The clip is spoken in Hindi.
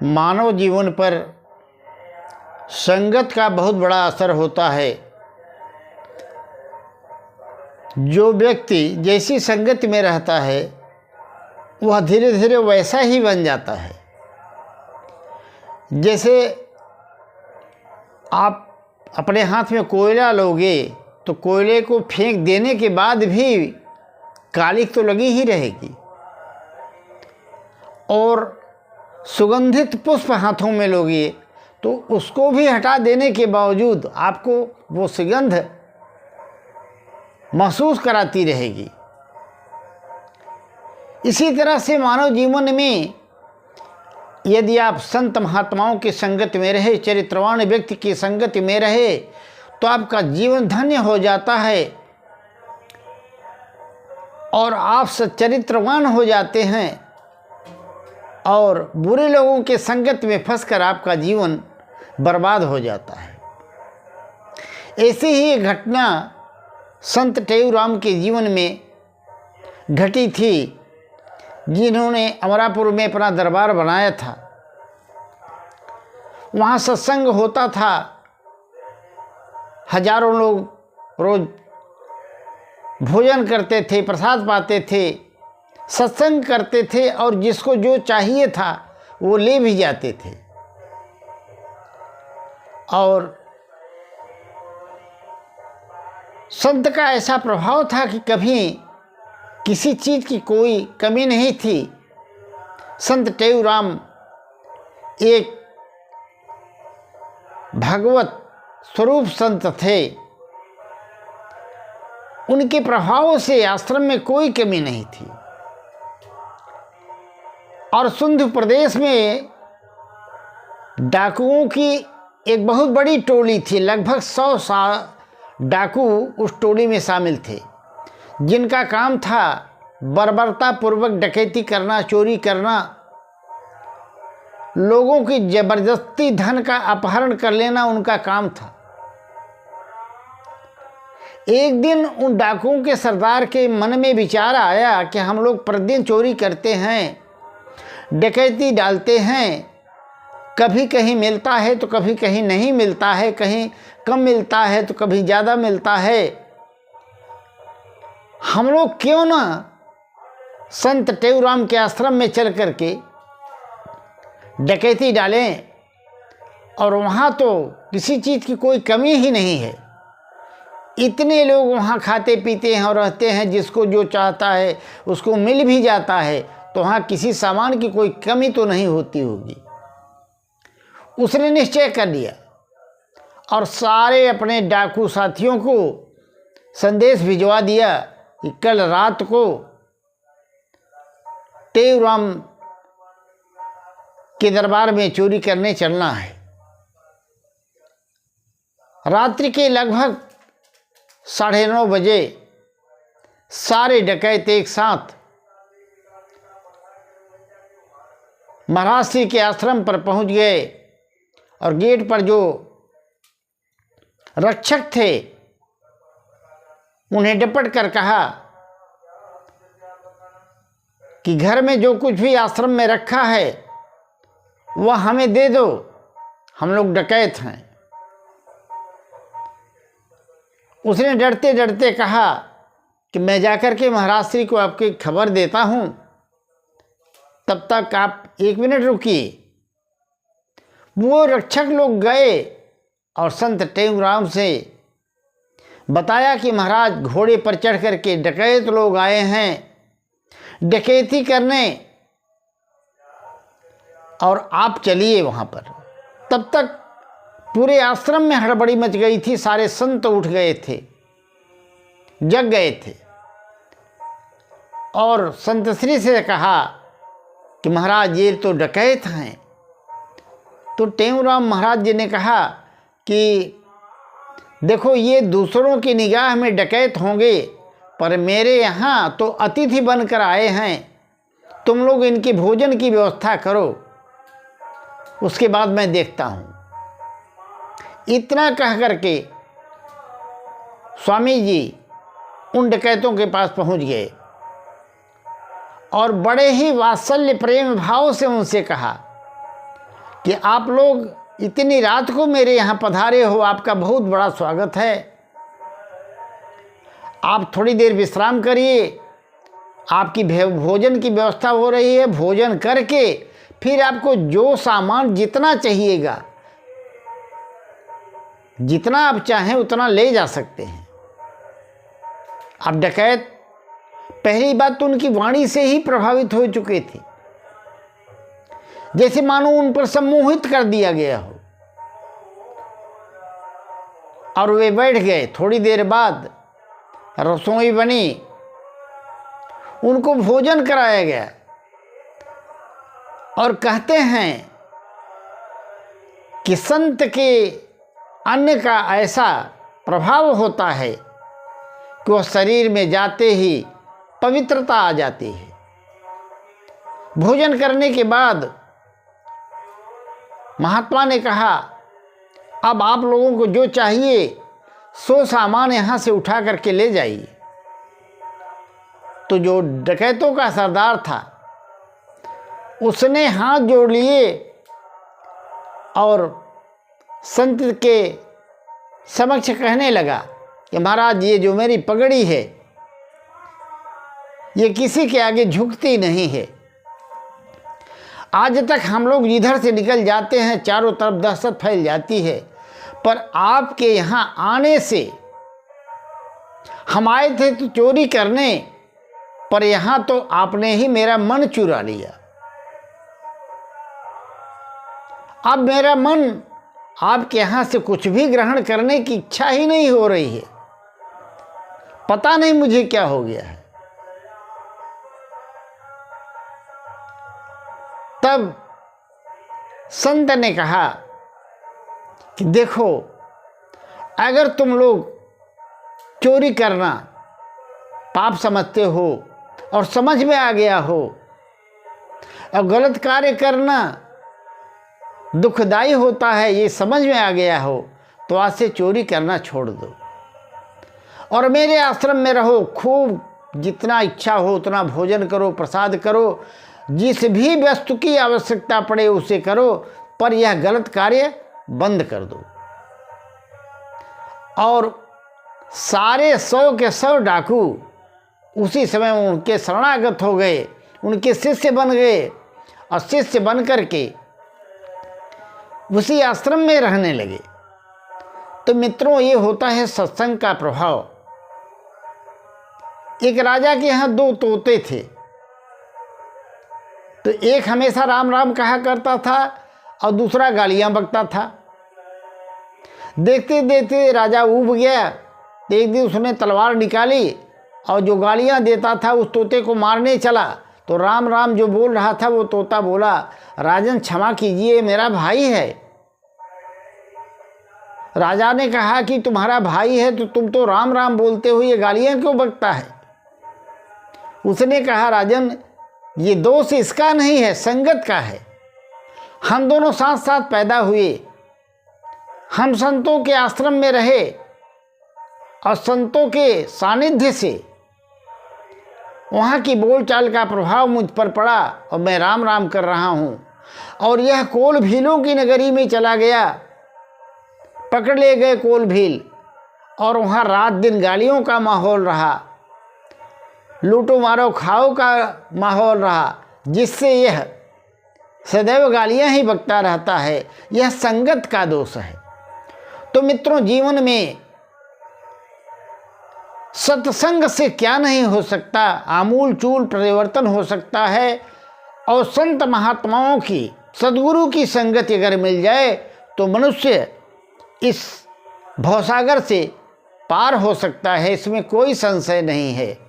मानव जीवन पर संगत का बहुत बड़ा असर होता है। जो व्यक्ति जैसी संगत में रहता है वह धीरे धीरे वैसा ही बन जाता है। जैसे आप अपने हाथ में कोयला लोगे तो कोयले को फेंक देने के बाद भी कालिख तो लगी ही रहेगी, और सुगंधित पुष्प हाथों में लोगे तो उसको भी हटा देने के बावजूद आपको वो सुगंध महसूस कराती रहेगी। इसी तरह से मानव जीवन में यदि आप संत महात्माओं की संगत में रहे, चरित्रवान व्यक्ति की संगत में रहे, तो आपका जीवन धन्य हो जाता है और आप सच्चरित्रवान हो जाते हैं। और बुरे लोगों के संगत में फंसकर आपका जीवन बर्बाद हो जाता है। ऐसी ही एक घटना संत टेऊराम के जीवन में घटी थी, जिन्होंने अमरापुर में अपना दरबार बनाया था। वहाँ सत्संग होता था, हजारों लोग रोज भोजन करते थे, प्रसाद पाते थे, सत्संग करते थे और जिसको जो चाहिए था वो ले भी जाते थे। और संत का ऐसा प्रभाव था कि कभी किसी चीज़ की कोई कमी नहीं थी। संत टेऊराम एक भगवत स्वरूप संत थे। उनके प्रभाव से आश्रम में कोई कमी नहीं थी। और सिंधु प्रदेश में डाकुओं की एक बहुत बड़ी टोली थी। लगभग 100 डाकू उस टोली में शामिल थे, जिनका काम था बर्बरतापूर्वक डकैती करना, चोरी करना, लोगों की जबरदस्ती धन का अपहरण कर लेना उनका काम था। एक दिन उन डाकुओं के सरदार के मन में विचार आया कि हम लोग प्रतिदिन चोरी करते हैं, डकैती डालते हैं, कभी कहीं मिलता है तो कभी कहीं नहीं मिलता है, कहीं कम मिलता है तो कभी ज़्यादा मिलता है। हम लोग क्यों ना संत टेऊराम के आश्रम में चल करके डकैती डालें, और वहाँ तो किसी चीज़ की कोई कमी ही नहीं है। इतने लोग वहाँ खाते पीते हैं और रहते हैं, जिसको जो चाहता है उसको मिल भी जाता है, तो वहाँ किसी सामान की कोई कमी तो नहीं होती होगी। उसने निश्चय कर लिया और सारे अपने डाकू साथियों को संदेश भिजवा दिया कि कल रात को टेऊराम के दरबार में चोरी करने चलना है। रात्रि के लगभग 9:30 बजे सारे डकैत एक साथ महाराज श्री के आश्रम पर पहुंच गए और गेट पर जो रक्षक थे उन्हें डपट कर कहा कि घर में जो कुछ भी आश्रम में रखा है वह हमें दे दो, हम लोग डकैत हैं। उसने डरते डरते कहा कि मैं जाकर के महाराज श्री को आपकी खबर देता हूँ, तब तक आप 1 मिनट रुकिए। वो रक्षक लोग गए और संत टेऊराम से बताया कि महाराज घोड़े पर चढ़ करके डकैत लोग आए हैं डकैती करने, और आप चलिए वहाँ पर। तब तक पूरे आश्रम में हड़बड़ी मच गई थी, सारे संत उठ गए थे, जग गए थे। और संत श्री से कहा कि महाराज ये तो डकैत हैं। तो टेऊराम महाराज जी ने कहा कि देखो, ये दूसरों की निगाह में डकैत होंगे, पर मेरे यहाँ तो अतिथि बनकर आए हैं। तुम लोग इनके भोजन की व्यवस्था करो, उसके बाद मैं देखता हूँ। इतना कह करके स्वामी जी उन डकैतों के पास पहुँच गए और बड़े ही वात्सल्य प्रेम भाव से उनसे कहा कि आप लोग इतनी रात को मेरे यहाँ पधारे हो, आपका बहुत बड़ा स्वागत है। आप थोड़ी देर विश्राम करिए, आपकी भोजन की व्यवस्था हो रही है। भोजन करके फिर आपको जो सामान जितना चाहिएगा, जितना आप चाहें उतना ले जा सकते हैं। अब डकैत पहली बात तो उनकी वाणी से ही प्रभावित हो चुके थे, जैसे मानो उन पर सम्मोहित कर दिया गया हो, और वे बैठ गए। थोड़ी देर बाद रसोई बनी, उनको भोजन कराया गया, और कहते हैं कि संत के अन्न का ऐसा प्रभाव होता है कि वह शरीर में जाते ही पवित्रता आ जाती है। भोजन करने के बाद महात्मा ने कहा, अब आप लोगों को जो चाहिए सो सामान यहाँ से उठा करके ले जाइए। तो जो डकैतों का सरदार था उसने हाथ जोड़ लिए और संत के समक्ष कहने लगा कि महाराज, ये जो मेरी पगड़ी है ये किसी के आगे झुकती नहीं है। आज तक हम लोग इधर से निकल जाते हैं, चारों तरफ दहशत फैल जाती है, पर आपके यहाँ आने से हम आए थे तो चोरी करने, पर यहाँ तो आपने ही मेरा मन चुरा लिया। अब मेरा मन आपके यहाँ से कुछ भी ग्रहण करने की इच्छा ही नहीं हो रही है। पता नहीं मुझे क्या हो गया है। तब संत ने कहा कि देखो, अगर तुम लोग चोरी करना पाप समझते हो और समझ में आ गया हो, और गलत कार्य करना दुखदाई होता है ये समझ में आ गया हो, तो आज से चोरी करना छोड़ दो और मेरे आश्रम में रहो। खूब जितना इच्छा हो उतना भोजन करो, प्रसाद करो, जिस भी वस्तु की आवश्यकता पड़े उसे करो, पर यह गलत कार्य बंद कर दो। और सारे 100 के 100 डाकू उसी समय उनके शरणागत हो गए, उनके शिष्य बन गए, और शिष्य बन करके उसी आश्रम में रहने लगे। तो मित्रों, ये होता है सत्संग का प्रभाव। एक राजा के यहाँ 2 तोते थे, तो एक हमेशा राम राम कहा करता था और दूसरा गालियाँ बकता था। देखते देखते राजा ऊब गया, तो एक दिन उसने तलवार निकाली और जो गालियाँ देता था उस तोते को मारने चला। तो राम राम जो बोल रहा था वो तोता बोला, राजन क्षमा कीजिए, मेरा भाई है। राजा ने कहा कि तुम्हारा भाई है तो तुम तो राम राम बोलते हो, ये गालियाँ क्यों बकता है? उसने कहा, राजन ये दोष इसका नहीं है, संगत का है। हम दोनों साथ साथ पैदा हुए, हम संतों के आश्रम में रहे और संतों के सानिध्य से वहाँ की बोलचाल का प्रभाव मुझ पर पड़ा और मैं राम राम कर रहा हूँ। और यह कोल भीलों की नगरी में चला गया, पकड़ ले गए कोल भील, और वहाँ रात दिन गालियों का माहौल रहा, लूटो मारो खाओ का माहौल रहा, जिससे यह सदैव गालियाँ ही बकता रहता है। यह संगत का दोष है। तो मित्रों, जीवन में सत्संग से क्या नहीं हो सकता, आमूल चूल परिवर्तन हो सकता है। और संत महात्माओं की, सद्गुरु की संगति अगर मिल जाए तो मनुष्य इस भवसागर से पार हो सकता है, इसमें कोई संशय नहीं है।